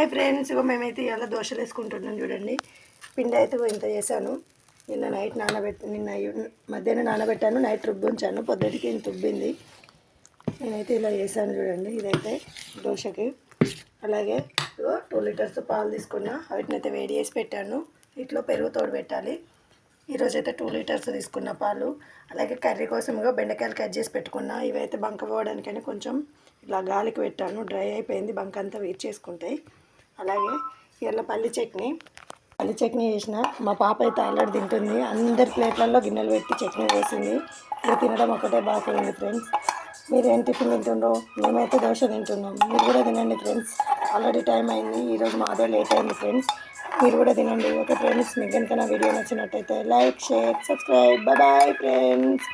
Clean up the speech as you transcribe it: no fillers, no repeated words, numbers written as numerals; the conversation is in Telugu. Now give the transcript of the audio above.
హాయ్ ఫ్రెండ్స్, మేమైతే ఇలా దోశలు వేసుకుంటున్నాం. చూడండి, పిండి అయితే ఇంత చేశాను. నిన్న నైట్ మధ్యాహ్నం నానబెట్టాను, నైట్ రుబ్బి ఉంచాను. పొద్దుటికి ఇంత రుబ్బింది. నేనైతే ఇలా చేశాను. చూడండి, ఇదైతే దోశకి. అలాగే 2 లీటర్స్ పాలు తీసుకున్నా, వాటిని అయితే వేడి చేసి పెట్టాను. ఇట్లా పెరుగు తోడు పెట్టాలి. ఈరోజైతే 2 లీటర్స్ తీసుకున్న పాలు. అలాగే కర్రీ కోసంగా బెండకాయలు కట్ చేసి పెట్టుకున్నా. ఇవైతే బంక పోవడానికని కొంచెం ఇలా గాలికి పెట్టాను. డ్రై అయిపోయింది, బంక అంతా వేడి చేసుకుంటాయి. అలాగే ఇలా పల్లి చట్నీ చేసిన. మా పాప అయితే ఆల్రెడీ తింటుంది. అందరి ప్లేట్లలో గిన్నెలు పెట్టి చట్నీ వేసింది. ఇది తినడం ఒకటే బాగుంది. ఫ్రెండ్స్, మీరు ఏం టిఫిన్ తింటుండ్రో? మేమైతే దోశ తింటున్నాం. మీరు కూడా తినండి ఫ్రెండ్స్. ఆల్రెడీ టైం అయింది, ఈరోజు మాదే లేట్ అయింది ఫ్రెండ్స్. మీరు కూడా తినండి. ఓకే ఫ్రెండ్స్, మీకు కనుక నా వీడియో నచ్చినట్టయితే like, share, subscribe. Bye friends.